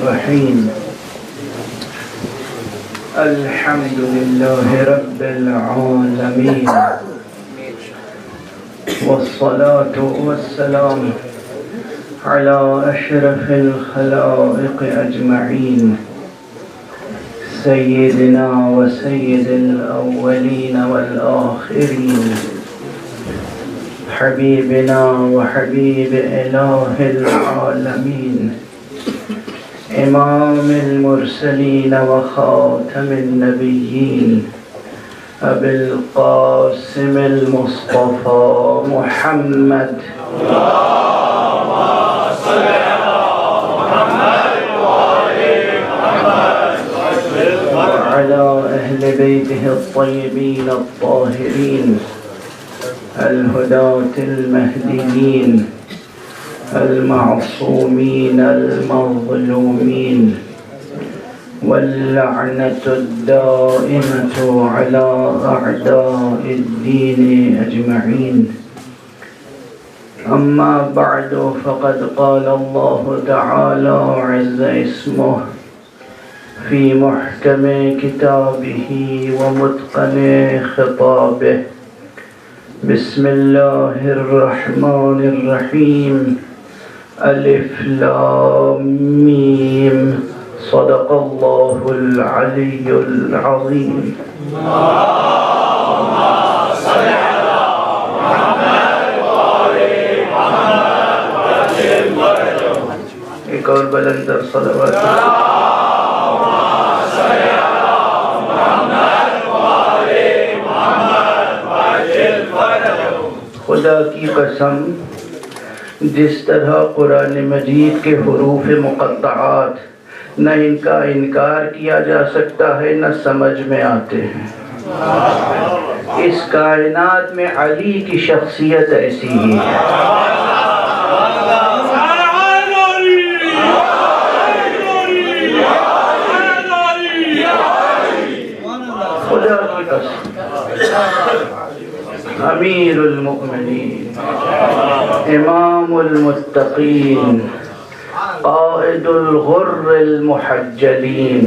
الرحيم الحمد لله رب العالمين والصلاة والسلام على أشرف الخلائق أجمعين سيدنا وسيد الأولين والآخرين حبيبنا وحبيب إله العالمين إمام المرسلين وخاتم النبيين أبي القاسم المصطفى محمد اللهم صل على محمد وعلى أهل بيته الطيبين الطاهرين الهداة المهديين المعصومين المظلومين واللعنة الدائمة على أعداء الدين أجمعين أما بعد فقد قال الله تعالى عز اسمه في محكم كتابه ومتقن خطابه بسم الله الرحمن الرحيم ألف لام ميم صدق الله العلي العظيم اللهم صل على محمد وآل محمد وسلم ایک اور بلند در صلوات خدا کی قسم جس طرح قرآن مجید کے حروف مقطعات نہ ان کا انکار کیا جا سکتا ہے نہ سمجھ میں آتے ہیں، اس کائنات میں علی کی شخصیت ایسی ہی ہے۔ خدا کی قسم امیر المؤمنین امام المتقین قائد الغر المحجلین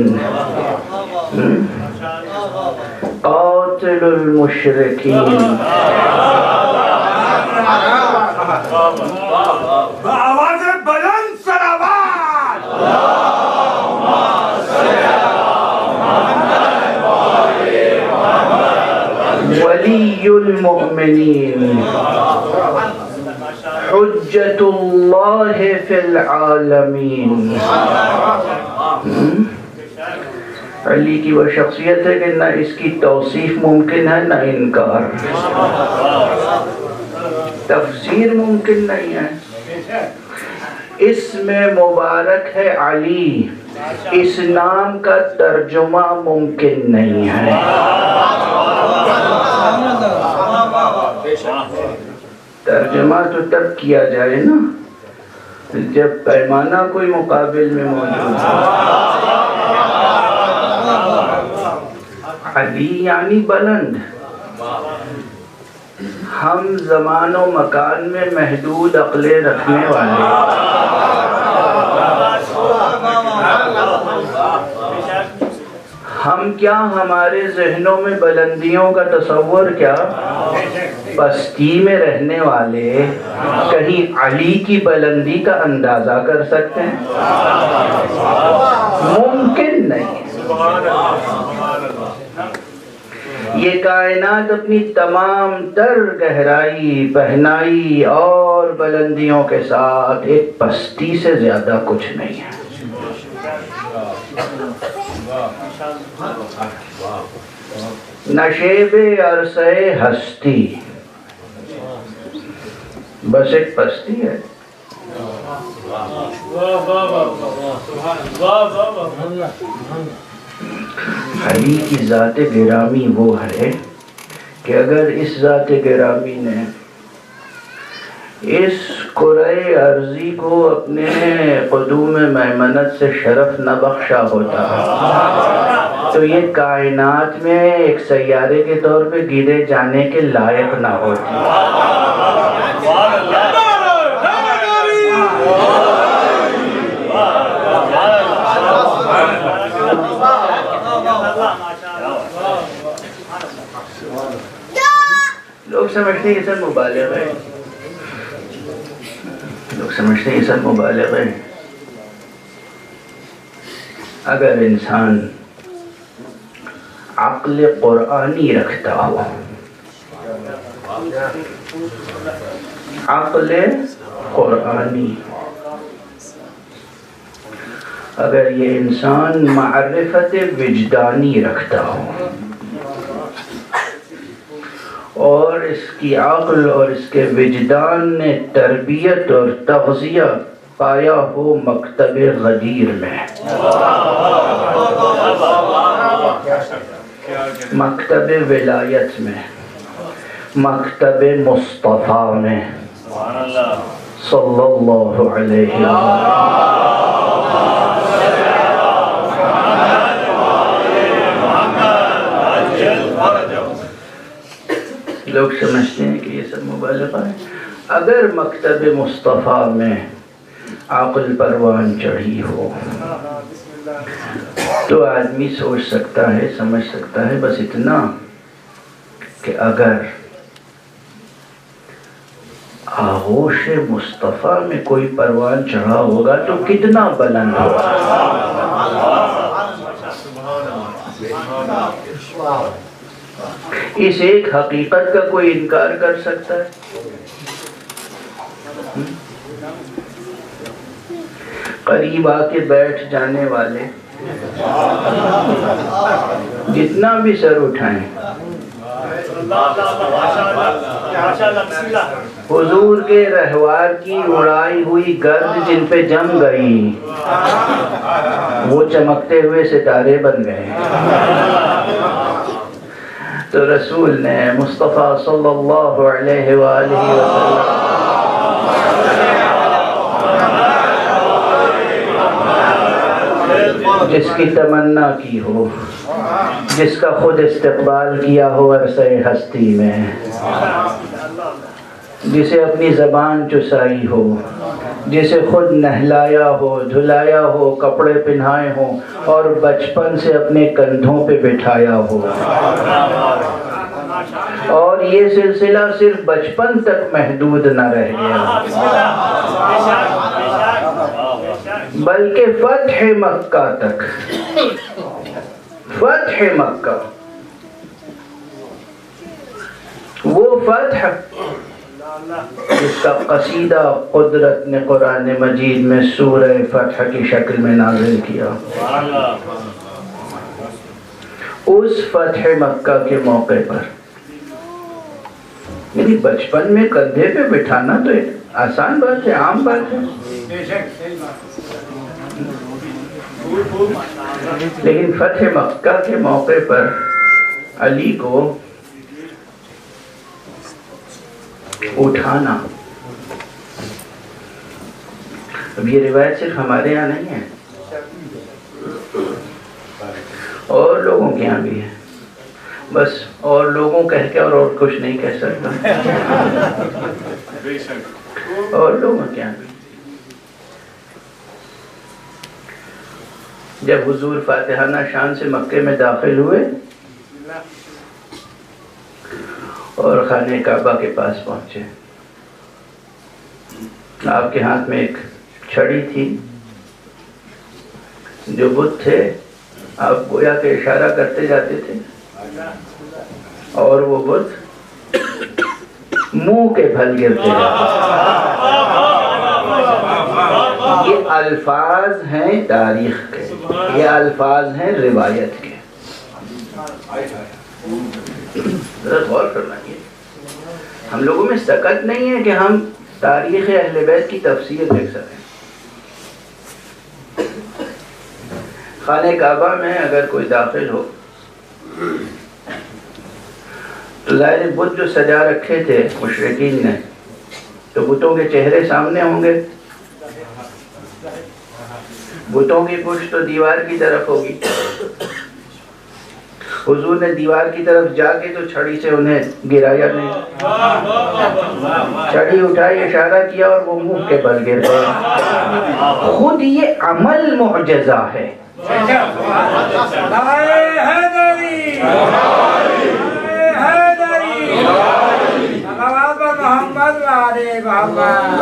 قاتل المشرکین آواز بلند صلوات ولی المؤمنین حجت اللہ فی العالمین۔ علی کی وہ شخصیت ہے کہ نہ اس کی توصیف ممکن ہے نہ انکار، تفسیر ممکن نہیں ہے۔ اسم مبارک ہے علی، اس نام کا ترجمہ ممکن نہیں ہے۔ ترجمہ تو تب کیا جائے نا جب پیمانہ کوئی مقابل میں موجود ہے۔ علی یعنی بلند۔ ہم زمان و مکان میں محدود عقلیں رکھنے والے، ہم کیا ہمارے ذہنوں میں بلندیوں کا تصور کیا، پستی میں رہنے والے کہیں علی کی بلندی کا اندازہ کر سکتے ہیں؟ ممکن نہیں۔ یہ کائنات اپنی تمام تر گہرائی، پہنائی اور بلندیوں کے ساتھ ایک پستی سے زیادہ کچھ نہیں ہے۔ نشیب عرصہ ہستی بس ایک پستی ہے۔ علی کی ذات گرامی وہ ہے کہ اگر اس ذات گرامی نے اس کرۂ ارضی کو اپنے قدوم میمنت سے شرف نہ بخشا ہوتا تو یہ کائنات میں ایک سیارے کے طور پہ گرے جانے کے لائق نہ ہوتی۔ سمجھتے ہیں یہ سب مبالغہ ہے، لوگ سمجھتے ہیں یہ سب مبالغہ ہے۔ اگر انسان عقل قرآنی رکھتا ہو، عقل قرآنی، اگر یہ انسان معرفت وجدانی رکھتا ہو اور اس کی عقل اور اس کے وجدان نے تربیت اور تغذیہ پایا ہو مکتب غدیر میں، مکتب ولایت میں، مکتب مصطفیٰ میں صلی اللہ علیہ وسلم، لوگ سمجھتے ہیں کہ یہ سب مبالغہ ہے۔ اگر مکتب مصطفیٰ میں عقل پروان چڑھی ہو تو آدمی سوچ سکتا ہے، سمجھ سکتا ہے بس اتنا کہ اگر آغوش مصطفیٰ میں کوئی پروان چڑھا ہوگا تو کتنا بلند ہوگا۔ اس ایک حقیقت کا کوئی انکار کر سکتا ہے؟ قریب آ کے بیٹھ جانے والے جتنا بھی سر اٹھائیں، حضور کے رہوار کی اڑائی ہوئی گرد جن پہ جم گئی وہ چمکتے ہوئے ستارے بن گئے۔ تو رسول نے مصطفیٰ صلی اللہ علیہ وآلہ وسلم جس کی تمنا کی ہو، جس کا خود استقبال کیا ہو عرصہ ہستی میں، جسے اپنی زبان چسائی ہو، جسے خود نہلایا ہو، دھلایا ہو، کپڑے پہنائے ہوں اور بچپن سے اپنے کندھوں پہ بٹھایا ہو، اور یہ سلسلہ صرف بچپن تک محدود نہ رہ گیا بلکہ فتح مکہ تک، فتح مکہ، وہ فتح جس کا قصیدہ قدرت نے قرآن مجید میں سورہ فتح کی شکل میں نازل کیا، اس فتح مکہ کے موقع پر، یعنی بچپن میں کندھے پہ بٹھانا تو آسان بات ہے، عام بات ہے، لیکن فتح مکہ کے موقع پر علی کو اٹھانا، اب یہ روایت صرف ہمارے یہاں نہیں ہے، اور لوگوں کے یہاں بھی ہے، بس اور لوگوں کہہ کے اور کچھ نہیں کہہ سکتا، اور لوگوں کے یہاں بھی۔ جب حضور فاتحانہ شان سے مکے میں داخل ہوئے اور خانہ کعبہ کے پاس پہنچے، آپ کے ہاتھ میں ایک چھڑی تھی، جو بت تھے آپ گویا کہ اشارہ کرتے جاتے تھے اور وہ بت منہ کے پھل گرتے جاتے۔ یہ الفاظ ہیں تاریخ کے، یہ الفاظ ہیں روایت کے، ذرا غور کرنا چاہیے۔ ہم لوگوں میں سکت نہیں ہے کہ ہم تاریخ اہل بیت کی تفسیر دیکھ سکیں۔ خانہ کعبہ میں اگر کوئی داخل ہو تو ظاہر بت جو سجا رکھے تھے مشرکین نے، تو بتوں کے چہرے سامنے ہوں گے، بتوں کی پشت تو دیوار کی طرف ہوگی۔ حضور نے دیوار کی طرف جا کے تو چھڑی سے انہیں گرایا نہیں، چھڑی اٹھائی، اشارہ کیا اور وہ منہ کے بل گر گئے۔ خود یہ عمل معجزہ ہے۔ آل محمد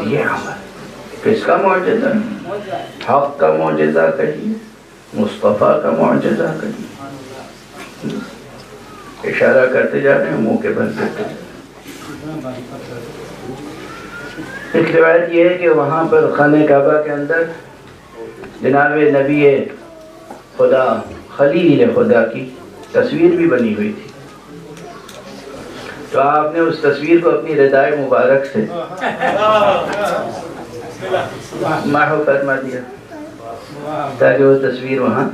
یہ عمل کس کا معجزہ ہے؟ حق کا معجزہ کہیے، مصطفیٰ کا معجزہ کہیے. اشارہ کرتے جا رہے ہیں، منہ کے بند کرتے جا رہے ہیں. ایک روایت یہ ہے کہ وہاں پر خانہ کعبہ کے اندر جناب نبی خدا خلیل خدا کی تصویر بھی بنی ہوئی تھی. تو آپ نے اس تصویر کو اپنی ردائے مبارک سے محو فرما دیا تاکہ وہ تصویر وہاں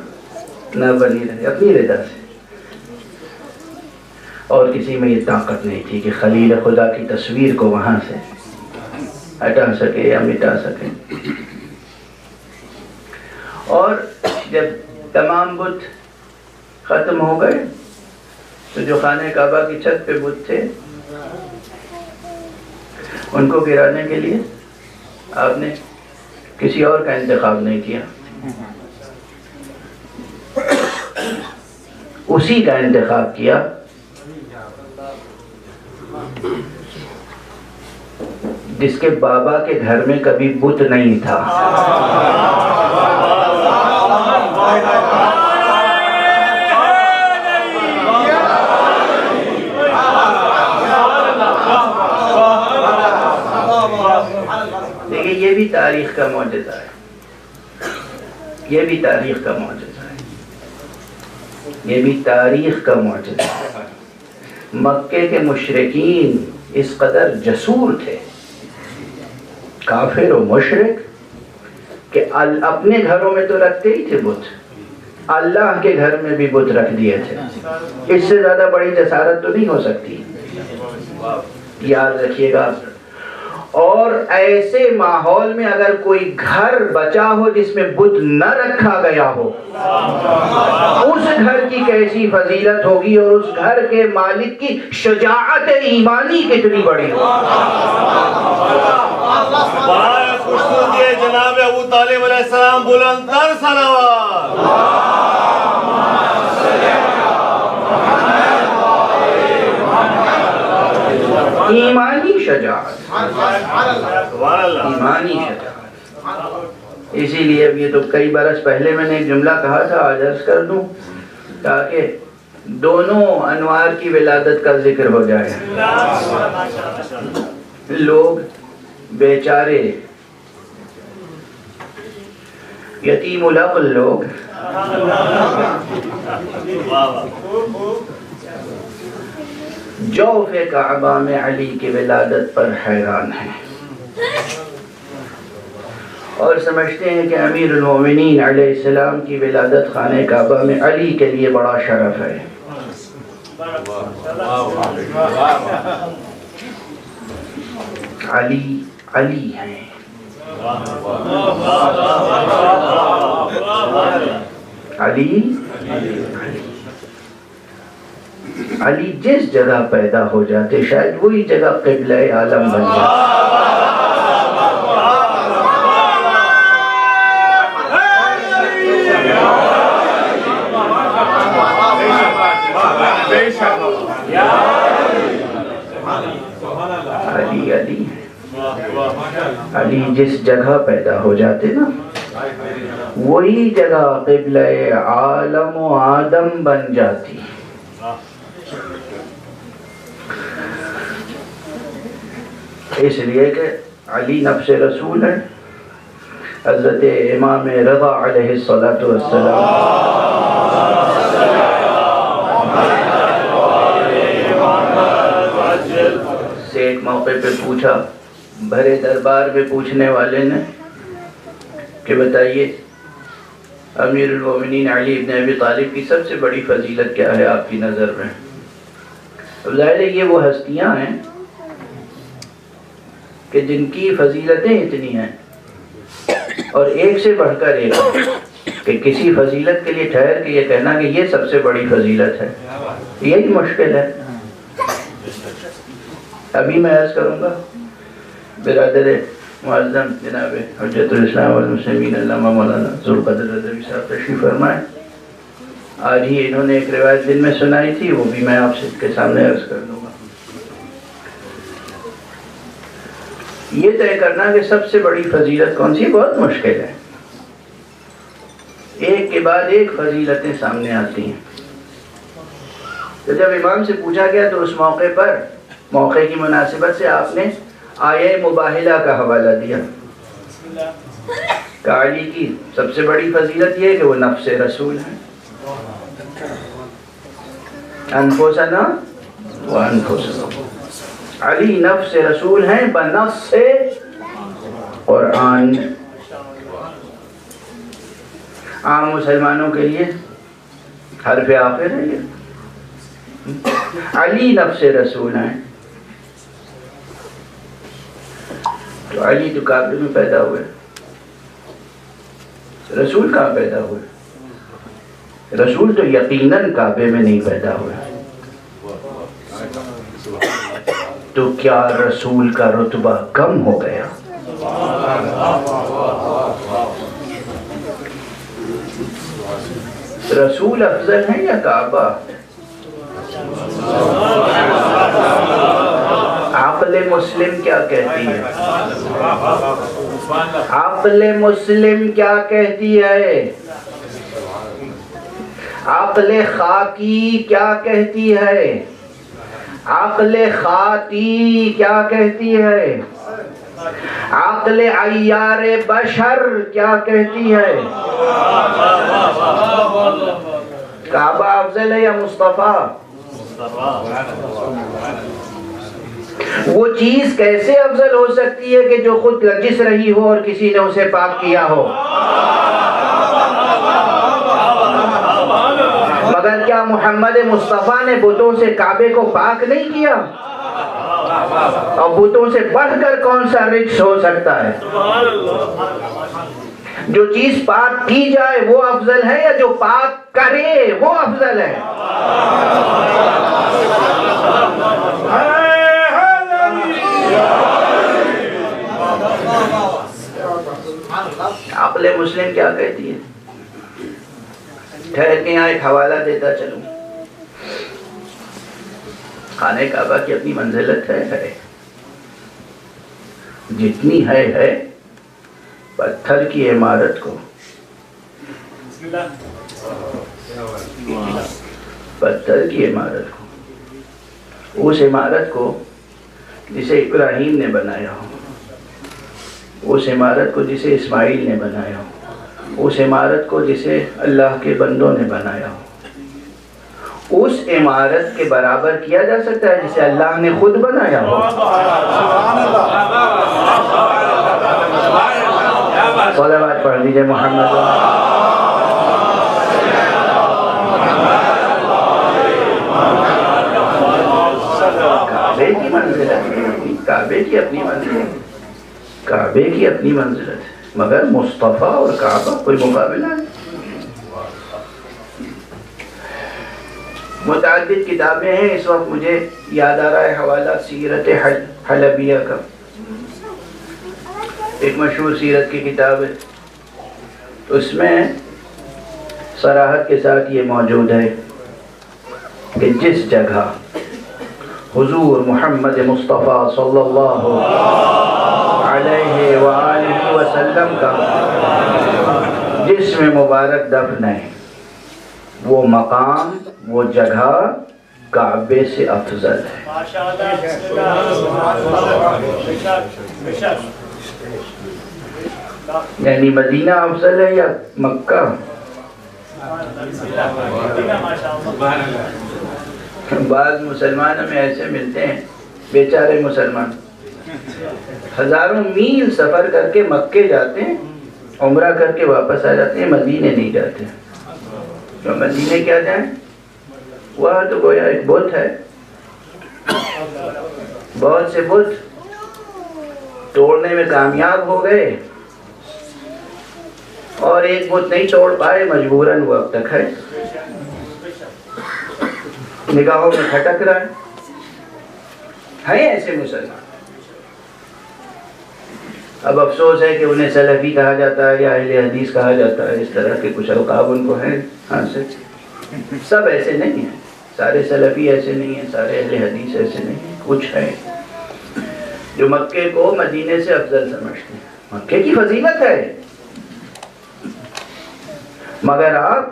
نہ بنی رہے اپنی رضا سے. اور کسی میں یہ طاقت نہیں تھی کہ خلیل خدا کی تصویر کو وہاں سے ہٹا سکے یا مٹا سکے. اور جب تمام بت ختم ہو گئے تو جو خانہ کعبہ کی چھت پہ بت تھے ان کو گرانے کے لیے آپ نے کسی اور کا انتخاب نہیں کیا، اسی کا انتخاب کیا جس کے بابا کے گھر میں کبھی بت نہیں تھا. دیکھیے یہ بھی تاریخ کا معجزہ ہے، یہ بھی تاریخ کا معجزہ ہے، یہ بھی تاریخ کا معجزہ ہے. مکے کے مشرکین اس قدر جسور تھے، کافر و مشرک، کہ اپنے گھروں میں تو رکھتے ہی تھے بت، اللہ کے گھر میں بھی بت رکھ دیے تھے. اس سے زیادہ بڑی جسارت تو نہیں ہو سکتی، یاد رکھیے گا. اور ایسے ماحول میں اگر کوئی گھر بچا ہو جس میں بت نہ رکھا گیا ہو، اس گھر کی کیسی فضیلت ہوگی اور اس گھر کے مالک کی شجاعت ایمانی کتنی بڑی ہوگی. جناب ابو طالب علیہ السلام بلند تر صلوات. ایمانی شجاعت، ایمانی شجاعت. اسی لیے اب یہ تو کئی برس پہلے میں نے ایک جملہ کہا تھا، آج عرض کر دوں تاکہ دونوں انوار کی ولادت کا ذکر ہو جائے. لوگ بیچارے یتیم العقل لوگ جوف کعبہ میں علی کی ولادت پر حیران ہیں اور سمجھتے ہیں کہ امیر المومنین علیہ السلام کی ولادت خانہ کعبہ میں علی کے لیے بڑا شرف ہے. علی علی ہیں، علی علی جس جگہ پیدا ہو جاتے شاید وہی جگہ قبلہ عالم بن جاتی. علی علی علی جس جگہ پیدا ہو جاتے نا وہی جگہ قبلہ عالم و آدم بن جاتی. اس لیے کہ علی نفس رسول ہے. حضرت امام رضا علیہ السلام سے ایک موقع پہ پوچھا، بھرے دربار میں پوچھنے والے نے کہ بتائیے امیر المومنین علی ابن ابی طالب کی سب سے بڑی فضیلت کیا ہے آپ کی نظر میں؟ ظاہر ہے یہ وہ ہستیاں ہیں کہ جن کی فضیلتیں اتنی ہیں اور ایک سے بڑھ کر ایک کہ کسی فضیلت کے لیے ٹھہر کے یہ کہنا کہ یہ سب سے بڑی فضیلت ہے، یہی مشکل ہے. ابھی میں عرض کروں گا برادر معظم جناب حجت الاسلام والمسلمین علامہ مولانا ذوالقدر رضوی صاحب تشریف فرمائیں. آج ہی انہوں نے ایک روایت دن میں سنائی تھی، وہ بھی میں آپ سے کے سامنے عرض کر دوں گا۔ یہ طے کرنا کہ سب سے بڑی فضیلت کون سی بہت مشکل ہے، ایک کے بعد ایک فضیلتیں سامنے آتی ہیں۔ تو جب امام سے پوچھا گیا تو اس موقع پر، موقع کی مناسبت سے آپ نے آیہ مباہلہ کا حوالہ دیا کہ علی کی سب سے بڑی فضیلت یہ ہے کہ وہ نفس رسول ہے، انفسنا وانفسکم، علی نفس رسول ہیں بنص قرآن۔ عام مسلمانوں کے لیے حرف آخر ہے یہ، علی نفس رسول ہیں۔ تو علی تو کعبے میں پیدا ہوئے، رسول کہاں پیدا ہوئے؟ رسول تو یقیناً کعبے میں نہیں پیدا ہوئے۔ تو کیا رسول کا رتبہ کم ہو گیا؟ رسول افضل ہے یا کعبہ؟ عقل مسلم کیا کہتی ہے؟ عقل مسلم کیا کہتی ہے؟ عقل خاکی کیا کہتی ہے؟ عقل خاطی کیا کہتی ہے؟ عقل عیار بشر کیا کہتی ہے؟ کعبہ افضل ہے یا مصطفیٰ؟ وہ چیز کیسے افضل ہو سکتی ہے کہ جو خود نجس رہی ہو اور کسی نے اسے پاک کیا ہو؟ مگر کیا محمد مصطفیٰ نے بتوں سے کعبے کو پاک نہیں کیا؟ اور بتوں سے بڑھ کر کون سا رجس ہو سکتا ہے؟ جو چیز پاک کی جائے وہ افضل ہے یا جو پاک کرے وہ افضل ہے؟ عقل مسلم کیا کہتی ہے؟ ٹھہر کے یہاں ایک حوالہ دیتا چلوں۔ خانہ کعبہ کی اپنی منزلت ہے، جتنی ہے پتھر کی عمارت کو، پتھر کی عمارت کو، اس عمارت کو جسے ابراہیم نے بنایا ہو، اس عمارت کو جسے اسماعیل نے بنایا ہو، اس عمارت کو جسے اللہ کے بندوں نے بنایا ہو، اس عمارت کے برابر کیا جا سکتا ہے جسے اللہ نے خود بنایا ہو؟ صلوات پڑھ دیجئے محمد۔ کعبے کی منزلت، کعبے کی اپنی منزلت، کعبے کی اپنی منزلت ہے، مگر مصطفیٰ اور کعبہ کوئی مقابلہ نہیں۔ متعدد کتابیں ہیں، اس وقت مجھے یاد آ رہا ہے حوالہ سیرت حلبیہ کا، ایک مشہور سیرت کی کتاب ہے، اس میں صراحت کے ساتھ یہ موجود ہے کہ جس جگہ حضور محمد مصطفیٰ صلی اللہ علیہ وآلہ وسلم کا جسم مبارک دفن ہے، وہ مقام، وہ جگہ کعبے سے افضل ہے۔ یعنی مدینہ افضل ہے یا مکہ؟ بعض مسلمان ہمیں ایسے ملتے ہیں، بیچارے مسلمان ہزاروں میل سفر کر کے مکے جاتے ہیں، عمرہ کر کے واپس آ جاتے ہیں، مدینے نہیں جاتے۔ تو مدینے کیا جائیں؟ وہاں تو گویا ایک بت ہے، بہت سے بت توڑنے میں کامیاب ہو گئے اور ایک بت نہیں توڑ پائے، مجبوراً وہ اب تک ہے، نگاہوں میں کھٹک رہا ہے ایسے مسلمان۔ اب افسوس ہے کہ انہیں سلفی کہا جاتا ہے یا اہل حدیث کہا جاتا ہے، اس طرح کے کچھ القاب ان کو ہیں حاصل، سب ایسے نہیں ہیں، سارے سلفی ایسے نہیں ہیں، سارے اہل حدیث ایسے نہیں ہیں، کچھ ہیں جو مکے کو مدینے سے افضل سمجھتے ہیں۔ مکے کی فضیلت ہے، مگر آپ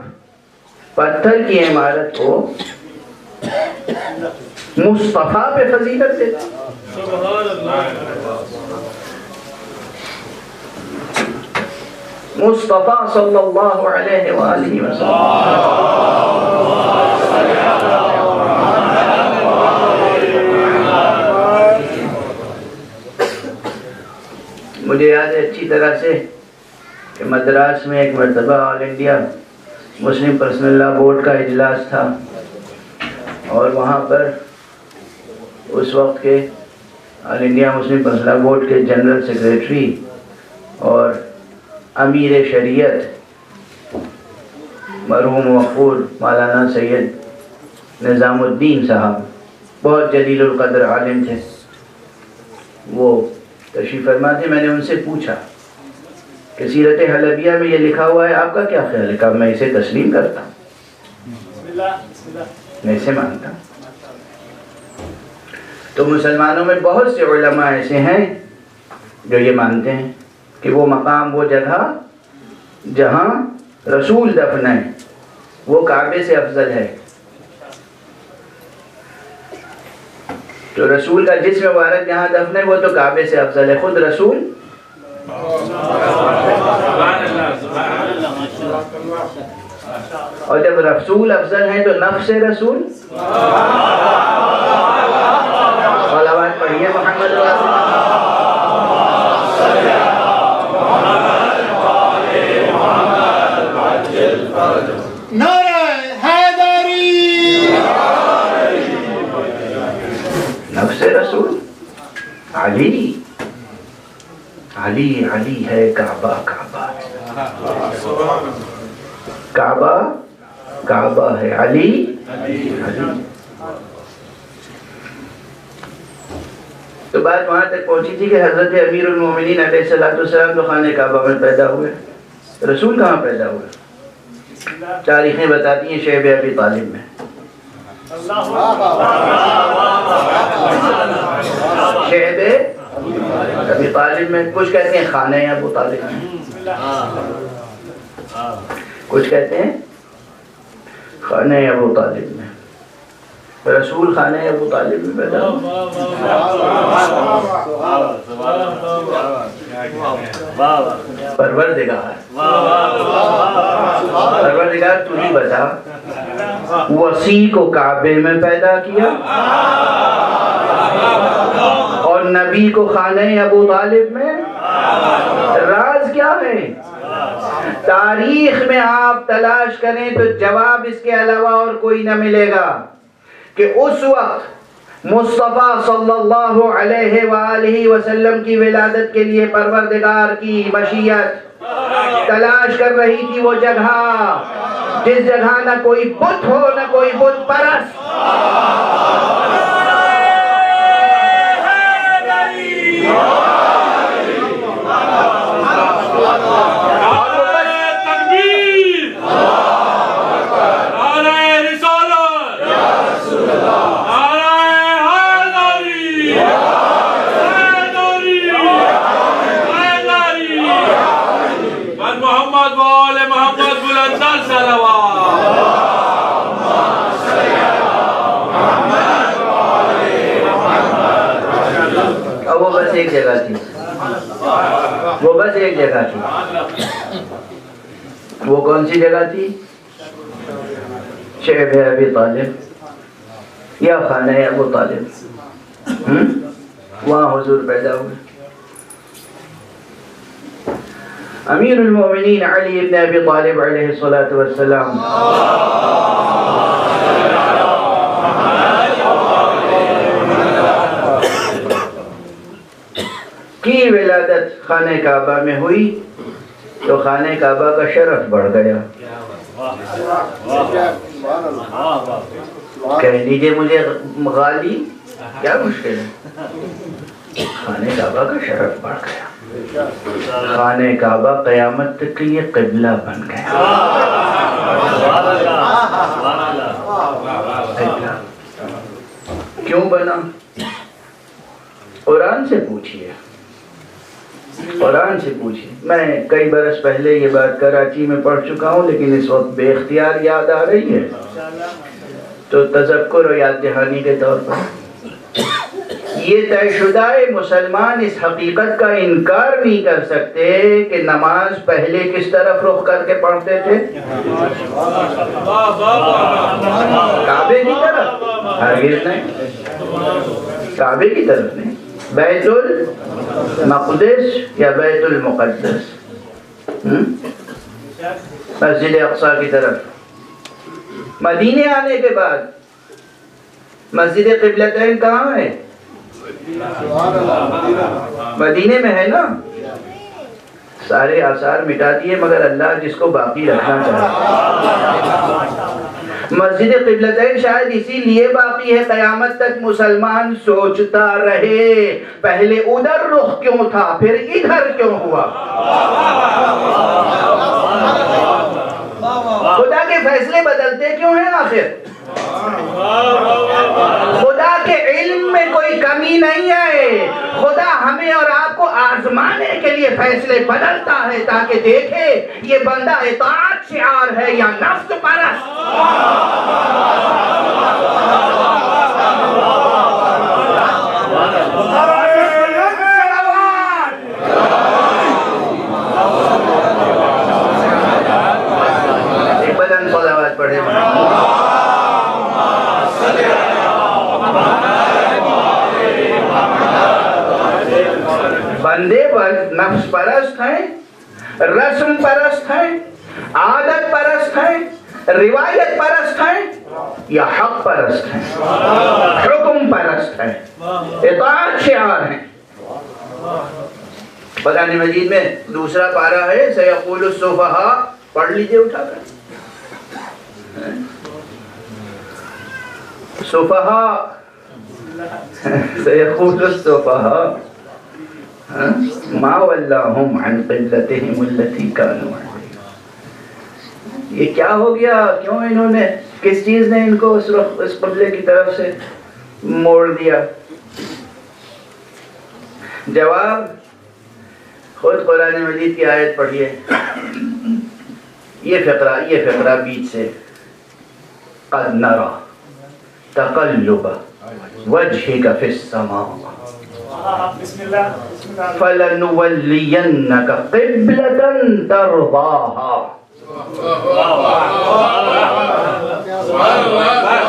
پتھر کی عمارت کو مصطفیٰ پہ فضیلت دیتے ہیں۔ مصطفیٰ صلی اللہ علیہ وآلہ وسلم۔ مجھے یاد ہے اچھی طرح سے کہ مدراس میں ایک مرتبہ آل انڈیا مسلم پرسنل لا بورڈ کا اجلاس تھا، اور وہاں پر اس وقت کے آل انڈیا مسلم پرسنل لا بورڈ کے جنرل سیکریٹری اور امیر شریعت مرحوم وقور مولانا سید نظام الدین صاحب، بہت جلیل القدر عالم تھے، وہ تشریف فرما تھے۔ میں نے ان سے پوچھا کہ سیرت حلبیہ میں یہ لکھا ہوا ہے، آپ کا کیا خیال ہے؟ کہا میں اسے تسلیم کرتا ہوں، میں اسے مانتا ہوں۔ تو مسلمانوں میں بہت سے علماء ایسے ہیں جو یہ مانتے ہیں کہ وہ مقام، وہ جگہ جہاں رسول دفن ہے وہ کعبے سے افضل ہے۔ تو رسول کا جسم مبارک جہاں دفن ہے وہ تو کعبے سے افضل ہے، خود رسول۔ اور جب رسول افضل ہے تو نفس رسول، صلوات پڑھیے محمد رسول۔ نعرہ حیدری، نفس رسول علی، علی علی ہے کعبہ، کعبہ کعبہ کعبہ ہے، علی علی۔ تو بات وہاں تک پہنچی تھی کہ حضرت امیر المومنین علیہ السلام تو خانہ کعبہ میں پیدا ہوئے، رسول کہاں پیدا ہوئے؟ تاریخیں بتاتی ہیں شیب ابی طالب میں۔ شیب ابی طالب میں، کچھ کہتے ہیں خانہ ابو طالب میں، کچھ کہتے ہیں خانہ ابو طالب میں۔ رسول خانہ ابو طالب میں پیدا ہوئے۔ پروردگار، پروردگار تو ہی بتا، وسیع کو کعبے میں پیدا کیا اور نبی کو خانہ ابو طالب میں، راز کیا ہے؟ تاریخ میں آپ تلاش کریں تو جواب اس کے علاوہ اور کوئی نہ ملے گا کہ اس وقت مصطفیٰ صلی اللہ علیہ وآلہ وسلم کی ولادت کے لیے پروردگار کی مشیت تلاش کر رہی تھی وہ جگہ جس جگہ نہ کوئی بت ہو نہ کوئی بت پرست۔ وہ بس ایک جگہ تھی، وہ بس ایک جگہ تھی۔ وہ کون سی جگہ تھی؟ شیب ابی طالب یا خانہ ابو طالب، وہاں حضور پیدا ہوئے۔ امیر المومنین علی ابن ابی طالب علیہ السلام کی ولادت خانہ کعبہ میں ہوئی تو خانہ کعبہ کا شرف بڑھ گیا۔ کہہ لیجئے مجھے غالی، کیا مشکل ہے؟ خانہ کعبہ کا شرف بڑھ گیا، خانہ کعبہ قیامت تک کے لیے قبلہ بن گیا۔ کیوں بنا؟ قرآن سے پوچھئے، قرآن سے پوچھئے۔ میں کئی برس پہلے یہ بات کراچی میں پڑھ چکا ہوں، لیکن اس وقت بے اختیار یاد آ رہی ہے، تو تذکر و یاد دہانی کے طور پر یہ طے شدہ ہے، مسلمان اس حقیقت کا انکار نہیں کر سکتے کہ نماز پہلے کس طرف رخ کر کے پڑھتے تھے؟ کعبے کی طرف؟ ہرگز نہیں، کعبے کی طرف نہیں، بیت المقدس یا بیت المقدس، مسجد اقصی کی طرف۔ مدینے آنے کے بعد مسجد قبلتین کہاں ہے؟ مدینے میں ہے نا۔ سارے آثار مٹا دیے مگر اللہ جس کو باقی رکھنا چاہتا۔ مسجد قبلتین شاید اسی لیے باقی ہے قیامت تک مسلمان سوچتا رہے پہلے ادھر رخ کیوں تھا پھر ادھر کیوں ہوا۔ خدا کے فیصلے بدلتے کیوں ہیں آخر؟ خدا کے علم میں کوئی کمی نہیں ہے، خدا ہمیں اور آپ کو آزمانے کے لیے فیصلے بدلتا ہے تاکہ دیکھے یہ بندہ اطاعت شعار ہے یا نفس پرست۔ ایک بلند صلوات پڑھے۔ بندے پر نفس پرست ہیں، رسم پرست ہیں، عادت پرست ہیں، روایت پرست ہیں یا حق پرست ہیں، حکم پرست ہیں، اطاعت شعار ہیں۔ قرآن مجید میں دوسرا پارہ ہے سیقول السفہاء، پڑھ لیجئے اٹھا کر۔ سفہاء، سیقول السفہاء ما ولاہم عن قبلتہم التی کانوا علیہا۔ یہ کیا ہو گیا؟ کیوں انہوں نے، کس چیز نے ان کو اس قبلے کی طرف سے موڑ دیا؟ جواب خود قرآن مجید کی آیت پڑھیے، یہ فقرہ بیچ سے، قد نرى تقلب وجهك في السماء فَلَنُوَلِّيَنَّكَ قِبْلَةً تَرْضَاهَا۔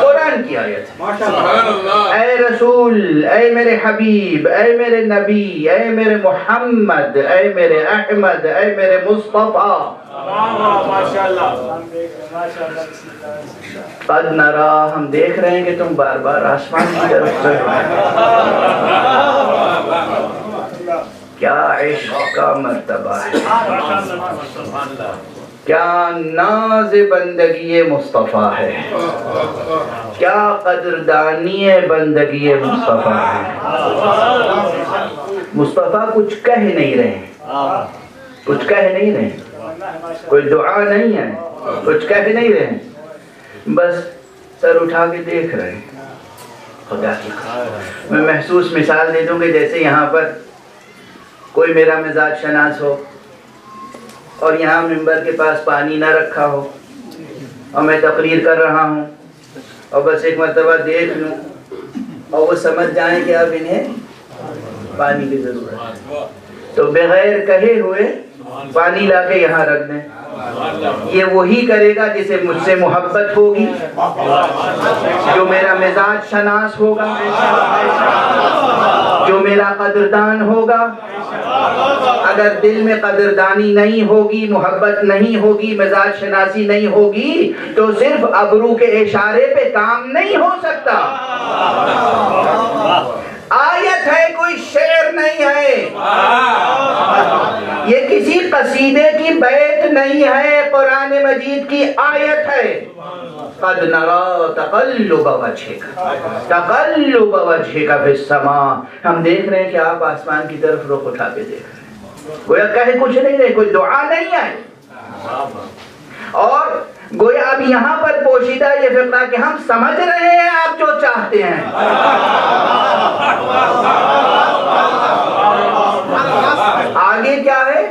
قرآن کی آیت ہے۔ اے رسول، اے میرے حبیب، اے میرے نبی، اے میرے محمد، اے میرے احمد، اے میرے مصطفیٰ، قد نرا، ہم دیکھ رہے ہیں کہ تم بار بار آسمان کی طرف سے، کیا عشق کا مرتبہ ہے، کیا ناز بندگی مصطفیٰ ہے، کیا قدردانی بندگی مصطفیٰ ہے۔ مصطفیٰ کچھ کہہ نہیں رہے، کچھ کہہ نہیں رہے، کوئی دعا نہیں ہے، کچھ کہہ نہیں رہے، بس سر اٹھا کے دیکھ رہے ہیں خدا کی۔ میں محسوس مثال دے دوں کہ جیسے یہاں پر کوئی میرا مزاج شناس ہو اور یہاں ممبر کے پاس پانی نہ رکھا ہو اور میں تقریر کر رہا ہوں اور بس ایک مرتبہ دیکھ لوں اور وہ سمجھ جائیں کہ اب انہیں پانی کی ضرورت ہے، تو بغیر کہے ہوئے پانی لا کے یہاں رکھ دیں۔ یہ وہی کرے گا جسے مجھ سے محبت ہوگی، جو میرا مزاج شناس ہوگا، جو میرا قدردان ہوگا۔ اگر دل میں قدردانی نہیں ہوگی، محبت نہیں ہوگی، مزاج شناسی نہیں ہوگی تو صرف ابرو کے اشارے پہ کام نہیں ہو سکتا۔ آیت ہے، کوئی شعر نہیں ہے، یہ کسی قصیدے کی بیت نہیں ہے، قرآن مجید کی آیت ہے۔ قد نرى تقلب وجهك تقلب وجهك في السماء، ہم دیکھ رہے ہیں کہ آپ آسمان کی طرف رخ اٹھا کے دیکھ رہے ہیں، کوئی کہے کچھ نہیں رہے، کوئی دعا نہیں ہے۔ اور گویا اب یہاں پر پوشیدہ یہ فقہ کہ ہم سمجھ رہے ہیں آپ جو چاہتے ہیں. آگے کیا ہے؟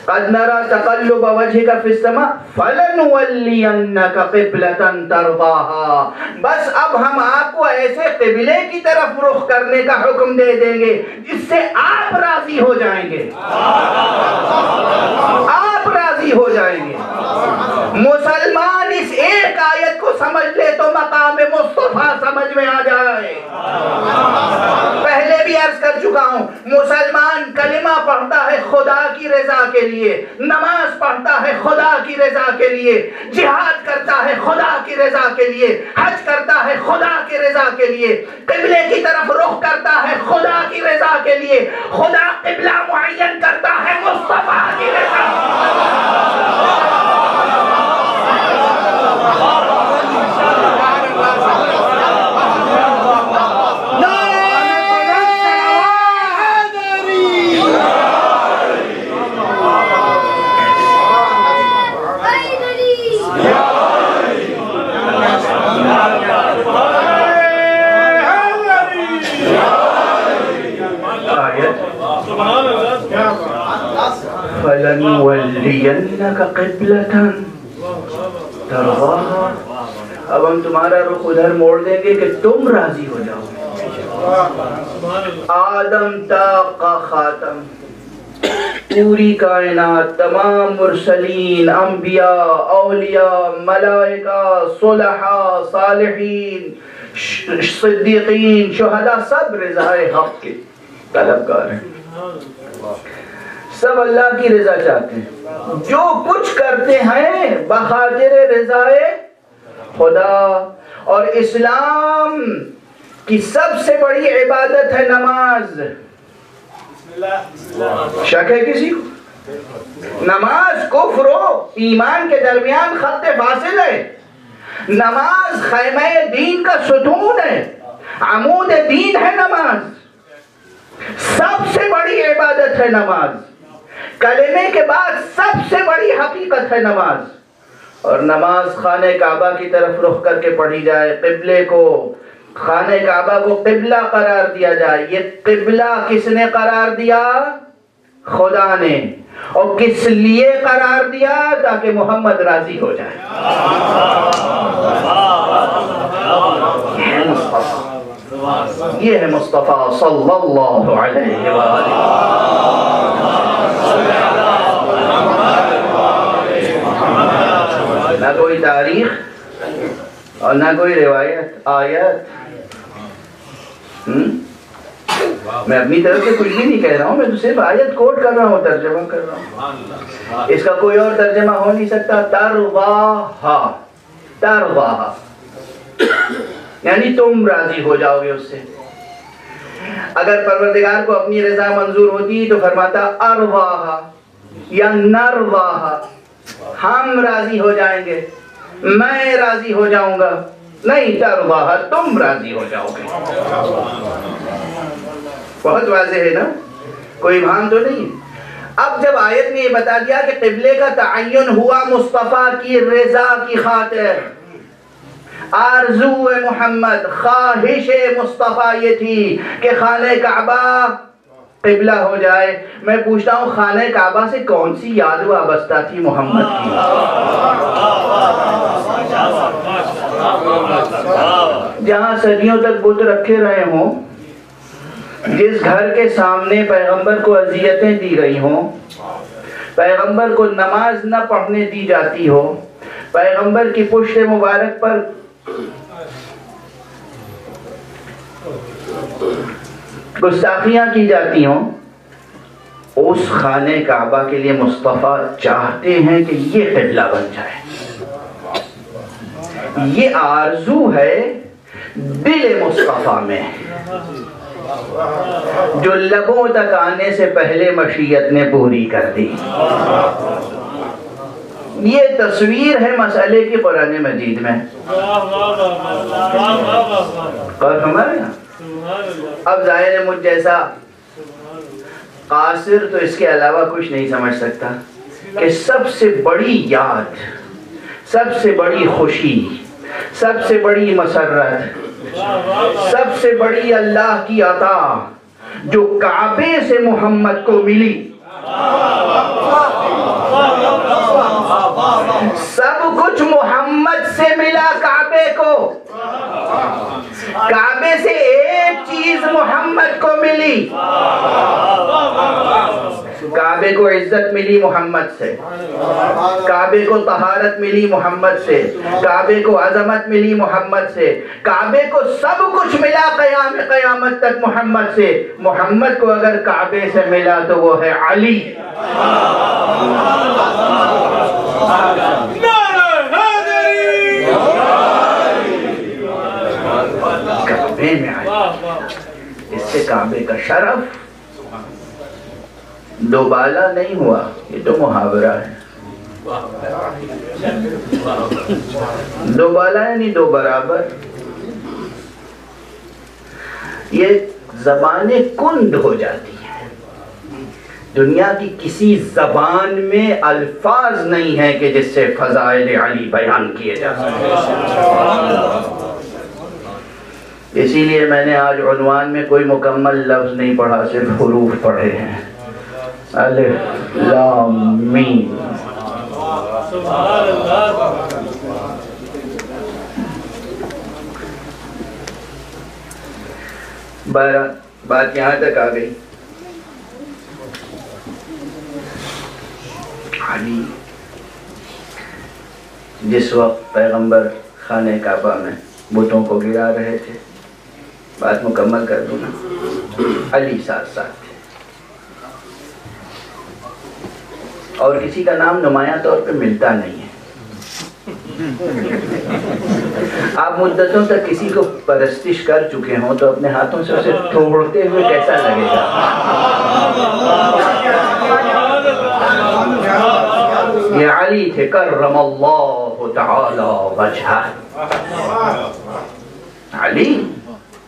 قد نرى تقلب وجهك في السماء فلنولينك قبلة ترضاها. بس اب ہم آپ کو ایسے قبلے کی طرف رخ کرنے کا حکم دے دیں گے جس سے آپ راضی ہو جائیں گے. آپ راضی ہو جائیں گے. مسلمان اس ایک آیت کو سمجھ لے تو مقام مصطفیٰ سمجھ میں آ جائے. پہلے بھی عرض کر چکا ہوں، مسلمان کلمہ پڑھتا ہے خدا کی رضا کے لیے، نماز پڑھتا ہے خدا کی رضا کے لیے، جہاد کرتا ہے خدا کی رضا کے لیے، حج کرتا ہے خدا کی رضا کے لیے، قبلے کی طرف رخ کرتا ہے خدا کی رضا کے لیے. خدا قبلہ معین کرتا ہے مصطفیٰ کی رضا. فَلَنُوَلِّيَنَّكَ قِبْلَةً تَرْضَاهَا. اب ہم تمہارا رخ ادھر موڑ دیں گے کہ تم راضی ہو جاؤ. آدم تا خاتم، پوری کائنات، تمام مرسلین، انبیاء، اولیاء، ملائکہ، صلحاء، صالحین، صدیقین، شہداء، سب رضائے حق کے طلبگار ہیں. سب اللہ کی رضا چاہتے ہیں. جو کچھ کرتے ہیں بخاطر رضائے خدا. اور اسلام کی سب سے بڑی عبادت ہے نماز. شک ہے کسی کو؟ نماز کفر و ایمان کے درمیان خط فاصل ہے. نماز خیمہ دین کا ستون ہے، عمود دین ہے نماز. سب سے بڑی عبادت ہے نماز. کلمے کے بعد سب سے بڑی حقیقت ہے نماز. اور نماز خانہ کعبہ کی طرف رخ کر کے پڑھی جائے، قبلے کو، خانہ کعبہ کو قبلہ قرار دیا جائے. یہ قبلہ کس نے قرار دیا؟ خدا نے. اور کس لیے قرار دیا؟ تاکہ محمد راضی ہو جائے. یہ ہے مصطفیٰ صلی اللہ علیہ وآلہ. نہ کوئی تاریخ اور نہ کوئی روایت آیت. میں اپنی طرف سے کچھ بھی نہیں کہہ رہا ہوں، میں تو صرف آیت کوٹ کر رہا ہوں، ترجمہ کر رہا ہوں. اس کا کوئی اور ترجمہ ہو نہیں سکتا. ترضاہا، ترضاہا یعنی تم راضی ہو جاؤ گے اس سے. اگر پروردگار کو اپنی رضا منظور ہوتی تو فرماتا ارضاہا یا نرضاہا، ہم راضی ہو جائیں گے، میں راضی ہو جاؤں گا. نہیں، ترضاہا تم راضی ہو جاؤ گے. بہت واضح ہے نا، کوئی ابہام تو نہیں. اب جب آیت میں یہ بتا دیا کہ قبلے کا تعین ہوا مصطفیٰ کی رضا کی خاطر، آرزو محمد، خواہش مصطفیٰ یہ تھی کہ خانہ کعبہ قبلہ ہو جائے. میں پوچھتا ہوں خانہ کعبہ سے کون سی یاد وابستہ تھی محمد کی؟ جہاں صدیوں تک بت رکھے رہے ہوں، جس گھر کے سامنے پیغمبر کو اذیتیں دی گئی ہوں، پیغمبر کو نماز نہ پڑھنے دی جاتی ہو، پیغمبر کی پشت مبارک پر گستاخیاں کی جاتی ہوں، اس خانہ کعبہ کے لیے مصطفیٰ چاہتے ہیں کہ یہ قبلہ بن جائے. یہ آرزو ہے دل مصطفیٰ میں، جو لبوں تک آنے سے پہلے مشیت نے پوری کر دی. یہ تصویر ہے مسئلے کی قرآن مجید میں. اور ہمارے اب ظاہر ہے مجھ جیسا قاصر تو اس کے علاوہ کچھ نہیں سمجھ سکتا کہ سب سے بڑی یاد سب سے بڑی خوشی، سب سے بڑی مسرت، سب سے بڑی اللہ کی عطا جو کعبے سے محمد کو ملی، سب کچھ محمد سے ملا کعبے کو، کعبے سے ایک چیز محمد کو ملی، کعبے کو عزت ملی محمد سے، کعبے کو طہارت ملی محمد سے، کعبے کو عظمت ملی محمد سے، کعبے کو سب کچھ ملا قیامت تک محمد سے۔ محمد کو اگر کعبے سے ملا تو وہ ہے علی۔ کعبے میں علی، اس سے کعبے کا شرف دو بالا نہیں ہوا، یہ تو محاورہ ہے۔ دو بالا یعنی دو برابر۔ یہ زبانیں کند ہو جاتی ہیں، دنیا کی کسی زبان میں الفاظ نہیں ہیں کہ جس سے فضائل علی بیان کیے جا سکتے۔ اسی لیے میں نے آج عنوان میں کوئی مکمل لفظ نہیں پڑھا، صرف حروف پڑھے ہیں، الف لام میم۔ بات یہاں تک آ گئی۔ علی جس وقت پیغمبر خانہ کعبہ میں بتوں کو گرا رہے تھے، بات مکمل کر دوں نا، علی ساتھ ساتھ تھے، اور کسی کا نام نمایاں طور پہ ملتا نہیں ہے۔ آپ مدتوں تک کسی کو پرستش کر چکے ہوں تو اپنے ہاتھوں سے اسے توڑتے ہوئے کیسا لگے گا؟ یہ علی تھے، کرم اللہ تعالی وجہہ، علی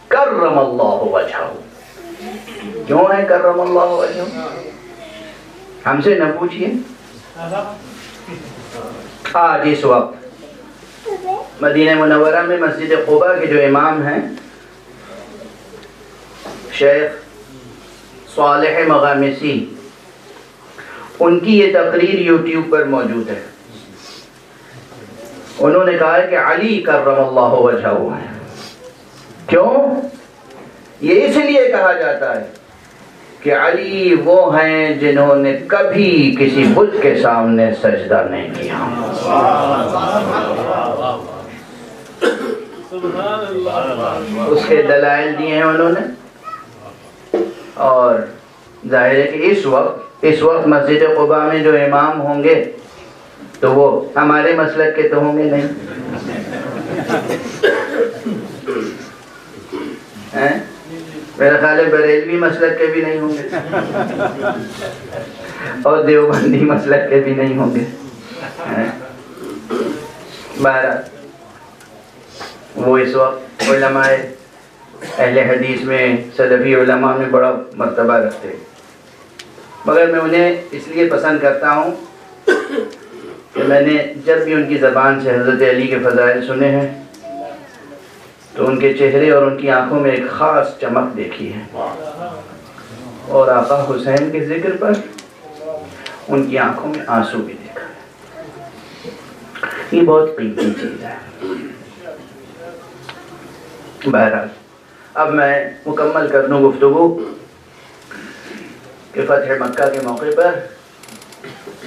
کرم اللہ وجہہ۔ کیوں ہے کرم اللہ وجہہ؟ ہم سے نہ پوچھئے۔ آج اس وقت مدینہ منورہ میں مسجد قباء کے جو امام ہیں شیخ صالح مغامسی، ان کی یہ تقریر یوٹیوب پر موجود ہے۔ انہوں نے کہا ہے کہ علی کرم اللہ وجہہ ہے۔ کیوں؟ یہ اس لیے کہا جاتا ہے کہ علی وہ ہیں جنہوں نے کبھی کسی بت کے سامنے سجدہ نہیں کیا۔ اس کے دلائل دیے ہیں انہوں نے، اور ظاہر ہے کہ اس وقت مسجد قباء میں جو امام ہوں گے تو وہ ہمارے مسلک کے تو ہوں گے نہیں، میرا خیال ہے بریلوی مسلک کے بھی نہیں ہوں گے، اور دیوبندی مسلک کے بھی نہیں ہوں گے۔ بہرحال وہ اس وقت علماء اہل حدیث میں، سلفی علماء میں بڑا مرتبہ رکھتے ہیں، مگر میں انہیں اس لیے پسند کرتا ہوں کہ میں نے جب بھی ان کی زبان سے حضرت علی کے فضائل سنے ہیں تو ان کے چہرے اور ان کی آنکھوں میں ایک خاص چمک دیکھی ہے، اور آقا حسین کے ذکر پر ان کی آنکھوں میں آنسو بھی دیکھا ہے۔ یہ بہت قیمتی چیز ہے۔ بہرحال اب میں مکمل کر دوں گفتگو کہ فتح مکہ کے موقع پر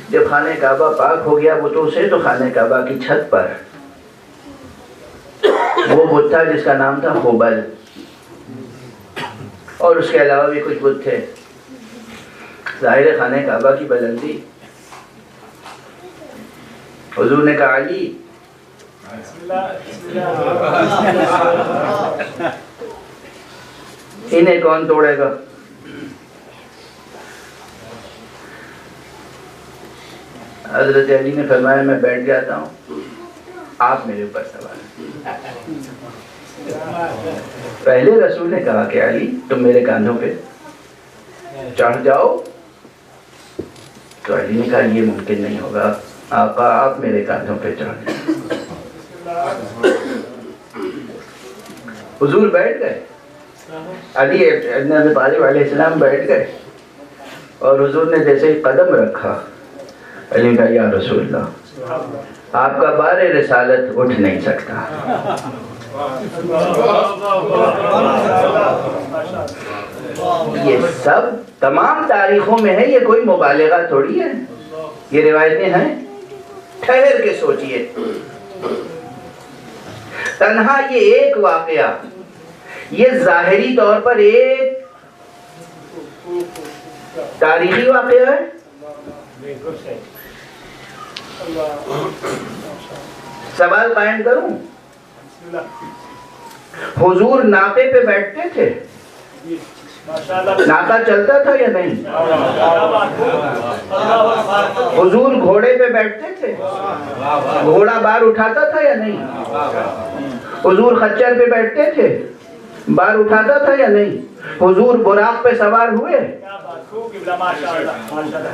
جب خانہ کعبہ پاک ہو گیا بتوں سے، تو خانہ کعبہ کی چھت پر وہ بت تھا جس کا نام تھا ہبل، اور اس کے علاوہ بھی کچھ بت تھے۔ ظاہر خانہ کعبہ کی بلندی، حضور نے کہا علی انہیں کون توڑے گا؟ حضرت علی نے فرمایا میں بیٹھ جاتا ہوں، آپ میرے اوپر سوار ہیں۔ پہلے رسول نے کہا کہ علی تم میرے کاندھوں پہ چڑھ جاؤ، تو علی نے کہا یہ ممکن نہیں ہوگا، آقا آپ میرے کاندھوں پہ چڑھ جائیں۔ حضور بیٹھ گئے، علی ابن ابی طالب علیہ السلام بیٹھ گئے، اور حضور نے جیسے ہی قدم رکھا، علی نے کہا یا رسول اللہ آپ کا بار رسالت اٹھ نہیں سکتا۔ یہ سب تمام تاریخوں میں ہے، یہ کوئی مبالغہ تھوڑی ہے، یہ روایتیں ہیں، ٹھہر کے سوچئے۔ تنہا یہ ایک واقعہ، یہ ظاہری طور پر ایک تاریخی واقعہ ہے، سوال قائم کروں، حضور ناقے پہ بیٹھتے تھے، ناقہ چلتا تھا یا نہیں؟ حضور گھوڑے پہ بیٹھتے تھے، گھوڑا بار اٹھاتا تھا یا نہیں؟ حضور خچر پہ بیٹھتے تھے، بار اٹھاتا تھا یا نہیں؟ حضور براق پہ سوار ہوئے،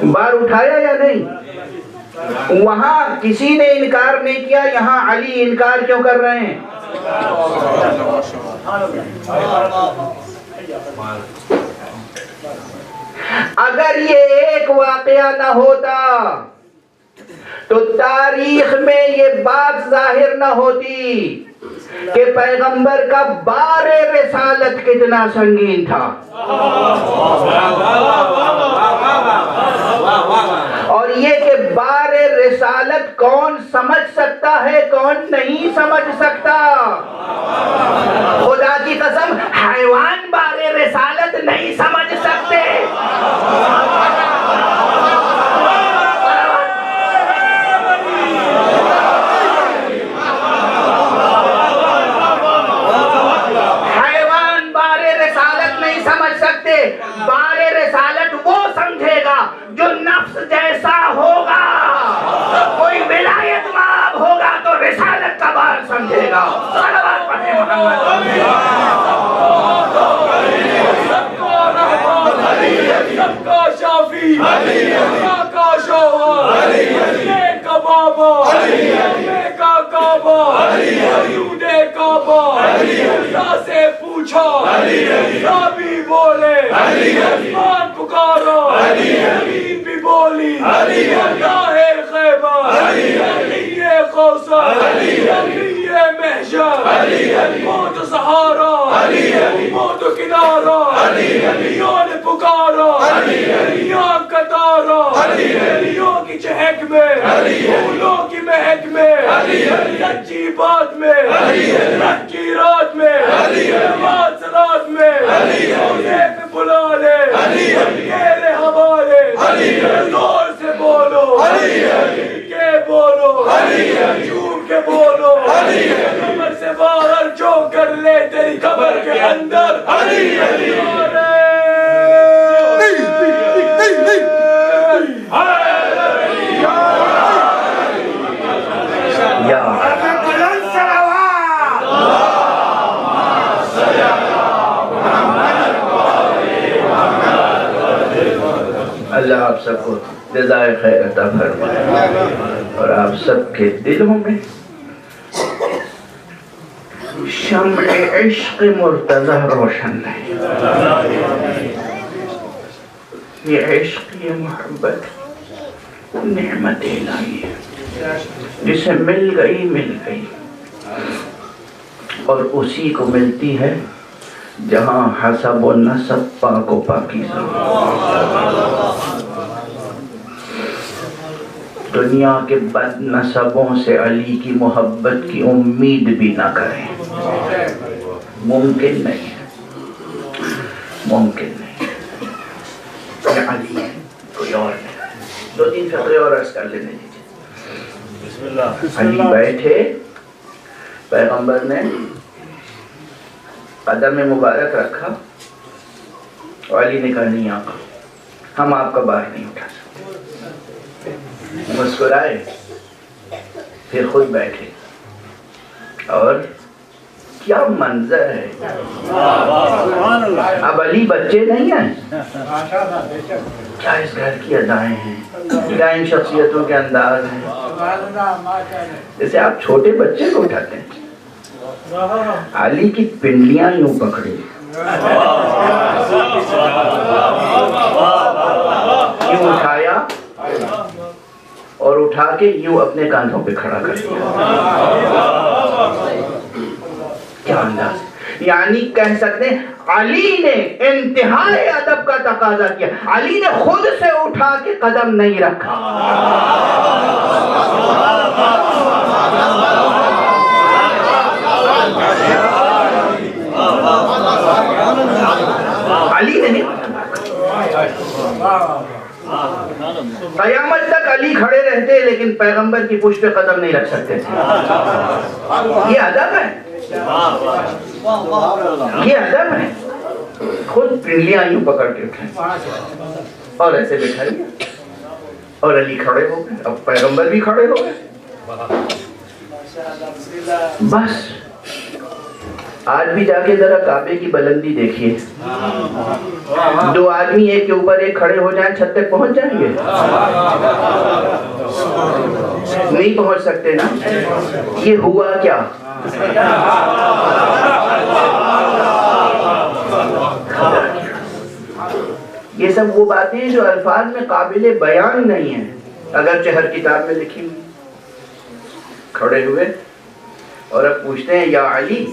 بار اٹھایا یا نہیں؟ وہاں کسی نے انکار نہیں کیا، یہاں علی انکار کیوں کر رہے ہیں؟ اگر یہ ایک واقعہ نہ ہوتا تو تاریخ میں یہ بات ظاہر نہ ہوتی کہ پیغمبر کا بار رسالت کتنا سنگین تھا، اور یہ کہ بار رسالت کون سمجھ سکتا ہے کون نہیں سمجھ سکتا۔ خدا کی قسم حیوان بار رسالت نہیں سمجھ سکتے۔ حیوان بار رسالت نہیں سمجھ سکتے، بار رسالت وہ سمجھے گا جو نفس جیسا ہوگا۔ کوئی ولایت مآب ہوگا تو رسالت کا بار سمجھے گا۔ صلوات پڑھیں محمد۔ سب کا شافی، سب کا شوہر، ایک کا بابا، ایک کا کعبہ، یودے کعبہ، اللہ سے پوچھا، صحابی بولے، آسمان پکارا، زمین بھی بولی، اللہ خیبر، یہ کوثر، یہ محشر، موت سہارا، موت کنارا، یوں نے پکارا، یوں کتارا، یوں کی چہک میں، پھولوں کی مہک میں، سچی بات میں، سچی رات میں، یاد سرات میں، روزے پہ بلا لے، میرے حوالے، زور سے بولو، کے بولو، جھوم کے بولو، قبر سے باہر جو کر لے تیری قبر کے اندر، اللہ آپ سب کو جزائے خیر عطا فرمائے، اور آپ سب کے دلوں میں شمع عشق مرتضی روشن رہے۔ یہ عشق، یہ محبت نعمت الہی ہے، جسے مل گئی اور اسی کو ملتی ہے جہاں حسب و نسب پاک و پاکیزہ۔ دنیا کے بد نسبوں سے علی کی محبت کی امید بھی نہ کریں، ممکن نہیں ہے، ممکن نہیں ہے۔ یہ علی ہے، کوئی اور نہیں۔ دو تین فقرے اور عرض کر لینے دیجیے۔ علی بیٹھے، پیغمبر نے قدم مبارک رکھا، اور علی نے کہا نہیں آقا، ہم آپ کا بار نہیں اٹھا سکتے۔ مسکرائے، پھر خود بیٹھے اور کیا منظر ہے. اب علی بچے نہیں ہیں. کیا اس گھر کی ادائیں ہیں, کیا ان شخصیتوں کے انداز ہیں. جیسے آپ چھوٹے بچے کو اٹھاتے ہیں, علی کی پنڈلیاں یوں پکڑی, یوں اٹھایا اور اٹھا کے یوں اپنے کاندھوں پہ کھڑا کر دیا. کیا انداز. یعنی کہہ سکتے ہیں علی نے انتہائی ادب کا تقاضا کیا. علی نے خود سے اٹھا کے قدم نہیں رکھا. علی نے نہیں. قیامت تک علی کھڑے رہتے لیکن پیغمبر کی پشت پہ قدم نہیں رکھ سکتے تھے. یہ ادب ہے, یہ ادب ہے. خود پنڈلیاں یوں پکڑ کے اٹھائیں اور ایسے بٹھائیے, اور علی کھڑے ہو گئے. اب پیغمبر بھی کھڑے ہو گئے. بس آج بھی جا کے ذرا کعبے کی بلندی دیکھیے. دو آدمی ایک کے اوپر ایک کھڑے ہو جائیں, چھت تک پہنچ جائیں گے؟ نہیں پہنچ سکتے نا. یہ ہوا کیا؟ یہ سب وہ باتیں جو الفاظ میں قابل بیان نہیں ہیں, اگرچہ ہر کتاب میں لکھی ہوئی. کھڑے ہوئے اور اب پوچھتے ہیں یا علی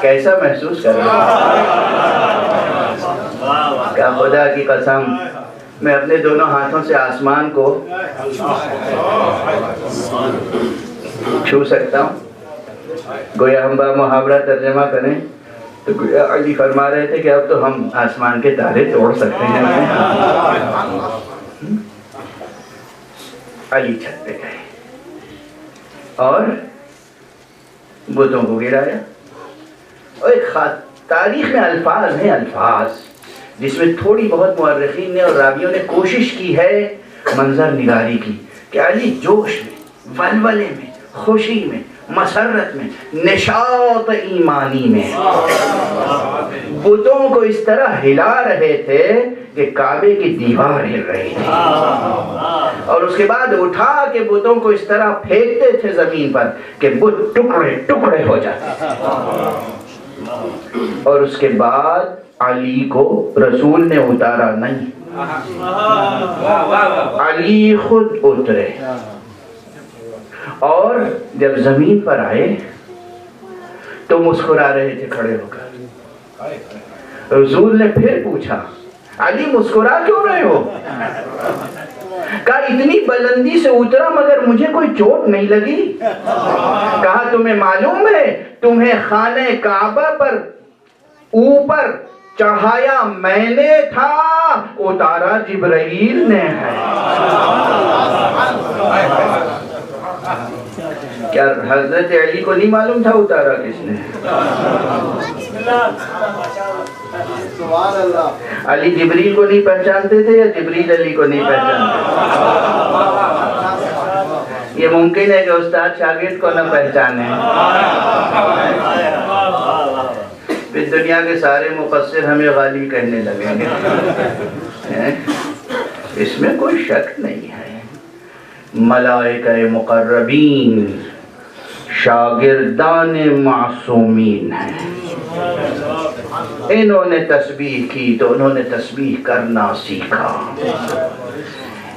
کیسا محسوس کر رہا ہے؟ کیا خدا کی قسم میں اپنے دونوں ہاتھوں سے آسمان کو چھو سکتا ہوں. گویا ہم محاورہ ترجمہ کریں تو گویا علی فرما رہے تھے کہ اب تو ہم آسمان کے تارے توڑ سکتے ہیں. علی چھت پہ گئے اور بتوں کو گرایا. اور ایک تاریخ میں الفاظ ہیں, الفاظ جس میں تھوڑی بہت مورخین نے اور راویوں نے کوشش کی ہے منظر نگاری کی کہ علی جوش میں, ولولے میں, خوشی میں, مسرت میں, نشاط ایمانی میں بتوں کو اس طرح ہلا رہے تھے کہ کعبے کی دیوار ہل رہی تھی, اور اس کے بعد اٹھا کے بتوں کو اس طرح پھینکتے تھے زمین پر کہ بت ٹکڑے ٹکڑے ہو جاتے. اور اس کے بعد علی کو رسول نے اتارا نہیں, علی خود اترے, اور جب زمین پر آئے تو مسکرا رہے تھے کھڑے ہو کر. رسول نے پھر پوچھا علی مسکرا کیوں رہے ہو؟ کہا اتنی بلندی سے اترا مگر مجھے کوئی چوٹ نہیں لگی. کہا تمہیں معلوم ہے تمہیں خانہ کعبہ پر اوپر چڑھایا میں نے تھا, اتارا جبرائیل نے ہے. کیا حضرت علی کو نہیں معلوم تھا اتارا کس نے؟ علی جبریل کو نہیں پہچانتے تھے یا جبریل علی کو نہیں پہچانتے؟ یہ ممکن ہے کہ استاد شاگرد کو نہ پہچانے. پھر دنیا کے سارے مقصر ہمیں غالی کہنے لگیں گے. اس میں کوئی شک نہیں ہے. ملائکہ مقربین شاگردان معصومین ہیں. انہوں نے تسبیح کی تو انہوں نے تسبیح کرنا سیکھا.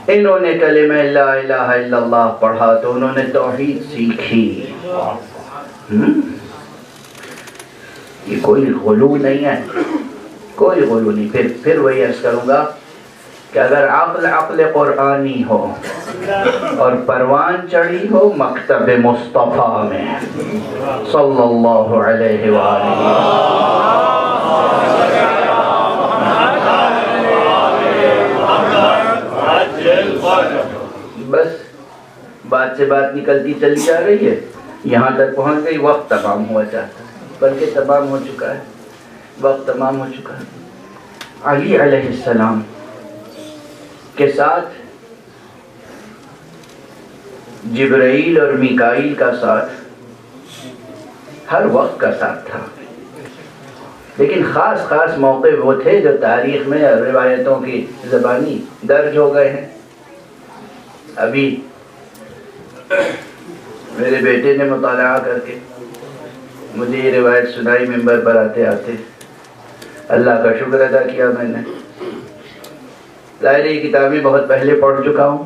انہوں نے کلمہ لا الہ الا اللہ پڑھا تو انہوں نے توحید سیکھی. یہ کوئی غلو نہیں ہے, کوئی غلو نہیں. پھر وہی عرض کروں گا کہ اگر عقل قرآنی ہو اور پروان چڑھی ہو مکتب مصطفیٰ میں صلی اللہ علیہ وآلہ بس بات سے بات نکلتی چلی جا رہی ہے, یہاں تک پہنچ گئی. وقت تمام ہوا چاہتا, بلکہ تمام ہو چکا ہے, وقت تمام ہو چکا ہے. علی علیہ السلام کے ساتھ جبرائیل اور میکائیل کا ساتھ ہر وقت کا ساتھ تھا، لیکن خاص خاص موقع وہ تھے جو تاریخ میں روایتوں کی زبانی درج ہو گئے ہیں۔ ابھی میرے بیٹے نے مطالعہ کر کے مجھے یہ روایت سنائی ممبر پر آتے آتے، اللہ کا شکر ادا کیا میں نے۔ ظاہر یہ کتابیں بہت پہلے پڑھ چکا ہوں،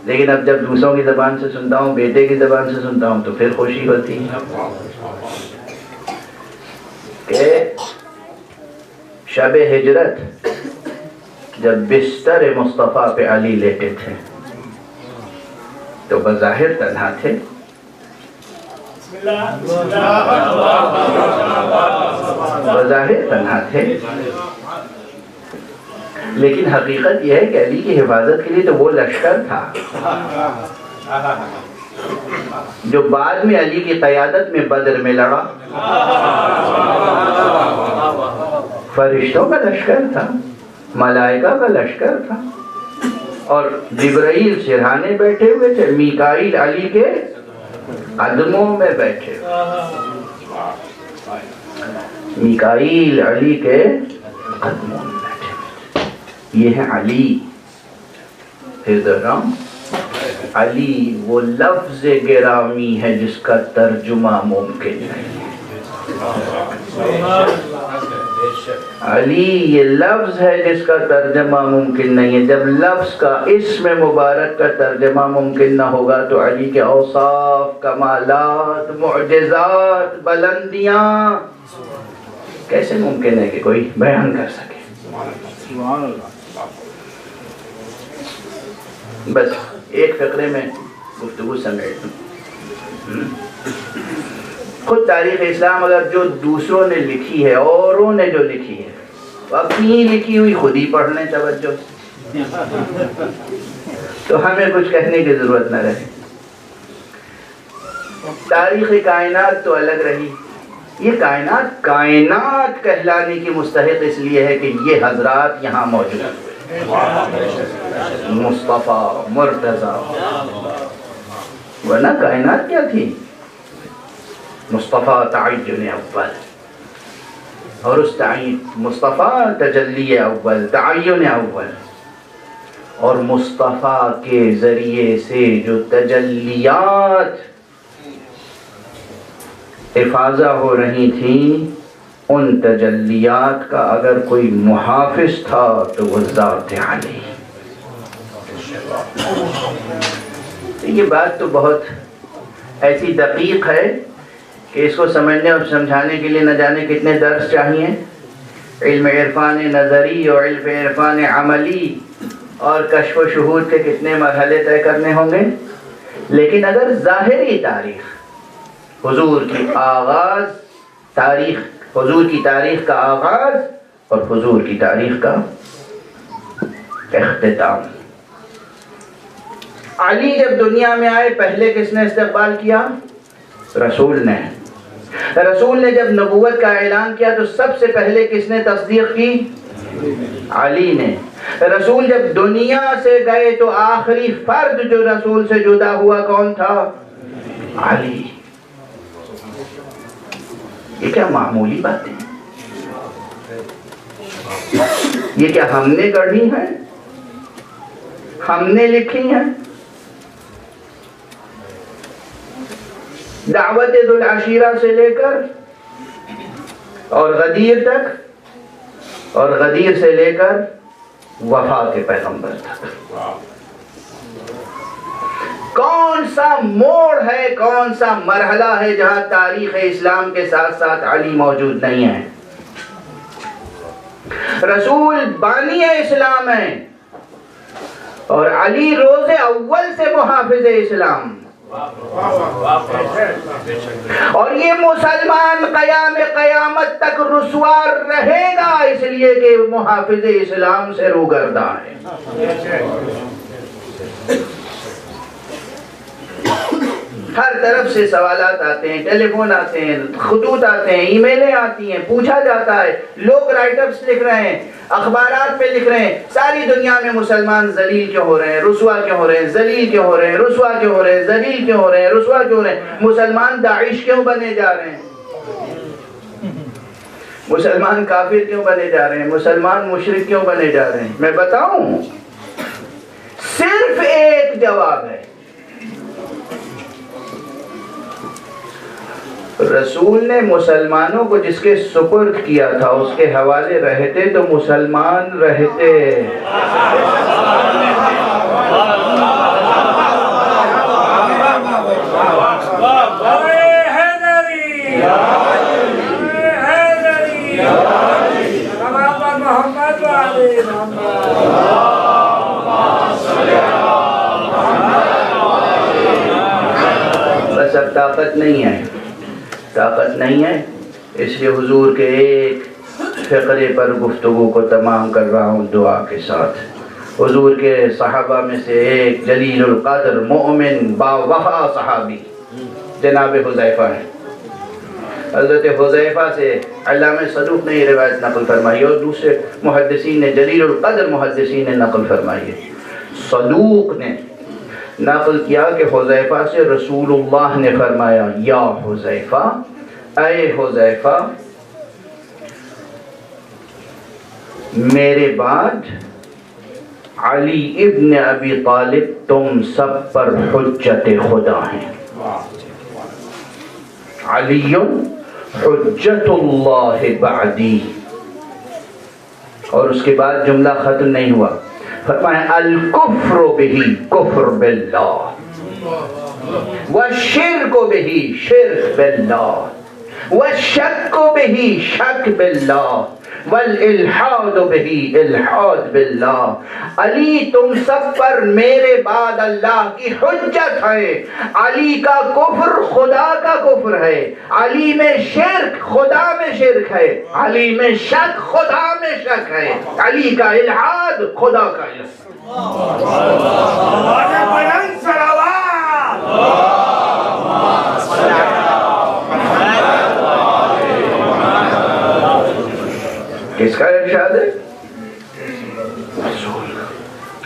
لیکن اب جب دوسروں کی زبان سے سنتا ہوں، بیٹے کی زبان سے سنتا ہوں، تو پھر خوشی ہوتی ہے کہ شب ہجرت جب بستر مصطفیٰ پہ علی لیٹے تھے تو بظاہر تنہا تھے، بظاہر تنہا تھے، لیکن حقیقت یہ ہے کہ علی کی حفاظت کے لیے تو وہ لشکر تھا جو بعد میں علی کی قیادت میں بدر میں لڑا، فرشتوں کا لشکر تھا، ملائکہ کا لشکر تھا، اور جبرائیل سرہانے بیٹھے ہوئے تھے، میکائیل علی کے قدموں میں بیٹھے ہوئے، میکائیل علی کے قدموں میں بیٹھے ہوئے، یہ ہے علی۔ پھر دوہراؤں، علی وہ لفظ گرامی ہے جس کا ترجمہ ممکن نہیں ہے، علی یہ لفظ ہے جس کا ترجمہ ممکن نہیں ہے۔ جب لفظ کا اسم مبارک کا ترجمہ ممکن نہ ہوگا تو علی کے اوصاف، کمالات، معجزات، بلندیاں کیسے ممکن ہے کہ کوئی بیان کر سکے؟ بس ایک فقرے میں گفتگو سمیٹ دوں۔ خود تاریخ اسلام اگر جو دوسروں نے لکھی ہے، اوروں نے جو لکھی ہے، اپنی لکھی ہوئی خود ہی پڑھ لیں توجہ سے، تو ہمیں کچھ کہنے کی ضرورت نہ رہے۔ تاریخ کائنات تو الگ رہی، یہ کائنات کائنات کہلانے کی مستحق اس لیے ہے کہ یہ حضرات یہاں موجود ہوئے، مصطفیٰ، مرتضیٰ، ورنہ کائنات کیا تھی؟ مصطفیٰ تعین اول، اور اس تعین مصطفیٰ تجلی اول، تعین اول، اور مصطفیٰ کے ذریعے سے جو تجلیات افاضہ ہو رہی تھیں، ان تجلیات کا اگر کوئی محافظ تھا تو وہ ذات علی۔ یہ بات تو بہت ایسی دقیق ہے کہ اس کو سمجھنے اور سمجھانے کے لیے نہ جانے کتنے درس چاہیے، علم عرفان نظری اور علم عرفان عملی اور کشف و شہود کے کتنے مرحلے طے کرنے ہوں گے۔ لیکن اگر ظاہری تاریخ، حضور کی آغاز تاریخ، حضور کی تاریخ کا آغاز اور حضور کی تاریخ کا اختتام، علی جب دنیا میں آئے پہلے کس نے استقبال کیا؟ رسول نے۔ رسول نے جب نبوت کا اعلان کیا تو سب سے پہلے کس نے تصدیق کی؟ علی نے۔ رسول جب دنیا سے گئے تو آخری فرد جو رسول سے جدا ہوا کون تھا؟ علی۔ یہ کیا معمولی باتیں ہیں؟ یہ کیا ہم نے گڑھی ہیں؟ ہم نے لکھی ہیں؟ دعوت ذوالعشیرہ سے لے کر اور غدیر تک، اور غدیر سے لے کر وفا کے پیغمبر تک، کون سا موڑ ہے، کون سا مرحلہ ہے جہاں تاریخ اسلام کے ساتھ ساتھ علی موجود نہیں ہے؟ رسول بانی اسلام ہے اور علی روز اول سے محافظ اسلام، اور یہ مسلمان قیام قیامت تک رسوا رہے گا اس لیے کہ محافظ اسلام سے روگرداں ہے۔ ہر طرف سے سوالات آتے ہیں، ٹیلی فون آتے ہیں، خطوط آتے ہیں، ای میلیں آتی ہیں، پوچھا جاتا ہے، لوگ رائٹ اپس لکھ رہے ہیں، اخبارات پہ لکھ رہے ہیں، ساری دنیا میں مسلمان ذلیل کیوں ہو رہے ہیں، رسوا کیوں ہو رہے ہیں، ذلیل کیوں ہو رہے ہیں، رسوا کیوں ہو رہے ہیں، ذلیل کیوں ہو رہے ہیں، رسوا کیوں ہو رہے ہیں، مسلمان داعش کیوں بنے جا رہے ہیں، مسلمان کافر کیوں بنے جا رہے ہیں، مسلمان مشرک کیوں بنے جا رہے ہیں؟ میں بتاؤں، صرف ایک جواب ہے، رسول نے مسلمانوں کو جس کے سپرد کیا تھا اس کے حوالے رہتے تو مسلمان رہتے۔ بس اب طاقت نہیں ہے، طاقت نہیں ہے، اس لیے حضور کے ایک فقرے پر گفتگو کو تمام کر رہا ہوں دعا کے ساتھ۔ حضور کے صحابہ میں سے ایک جلیل القدر مومن باوفا صحابی جناب حذیفہ ہیں۔ حضرت حذیفہ سے علامہ صدوق نے یہ روایت نقل فرمائی اور دوسرے محدثین نے، جلیل القدر محدثین نے نقل فرمائی ہے۔ صدوق نے نقل کیا کہ حذیفہ سے رسول اللہ نے فرمایا، یا حذیفہ، اے حذیفہ، میرے بعد علی ابن ابی طالب تم سب پر حجت خدا ہیں۔ علی حجت اللہ بعدی، اور اس کے بعد جملہ ختم نہیں ہوا، فرمایا الکفر بہ کفر باللہ والشرک بہ شرک باللہ والشک بہ شک باللہ والالحاد بہ الحاد باللہ۔ علی تم سب پر میرے بعد اللہ کی حجت ہے۔ علی کا کفر خدا کا کفر ہے، علی میں شرک خدا میں شرک ہے، علی میں شک خدا میں شک ہے، علی کا الحاد خدا کا الحاد۔ کس کا ارشاد ہے؟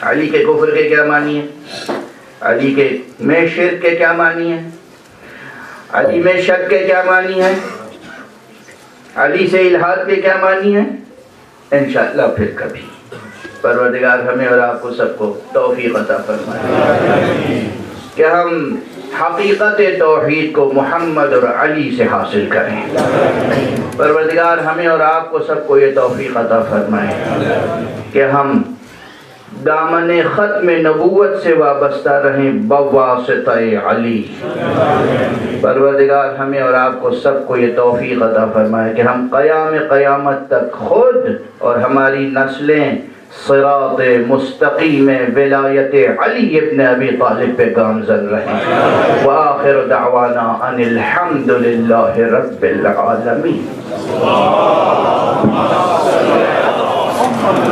علی کے کفر کے کیا معنی ہے؟ علی کے میں شرک کے کیا معنی ہے؟ علی میں شک کے کیا معنی ہے؟ علی سے الحاد کے کیا معنی ہے؟ انشاءاللہ پھر کبھی پروردگار ہمیں اور آپ کو سب کو توفیق عطا فرمائے کہ ہم حقیقت توحید کو محمد اور علی سے حاصل کریں۔ پروردگار ہمیں اور آپ کو سب کو یہ توفیق عطا فرمائے کہ ہم دامن ختم نبوت سے وابستہ رہیں بواسطہ علی۔ پروردگار ہمیں اور آپ کو سب کو یہ توفیق عطا فرمائے کہ ہم قیامت تک خود اور ہماری نسلیں صراط مستقیم ولایت علی ابن ابی طالب پہ گامزن رہیں۔ وآخر دعوانا ان الحمد للہ رب العالمین۔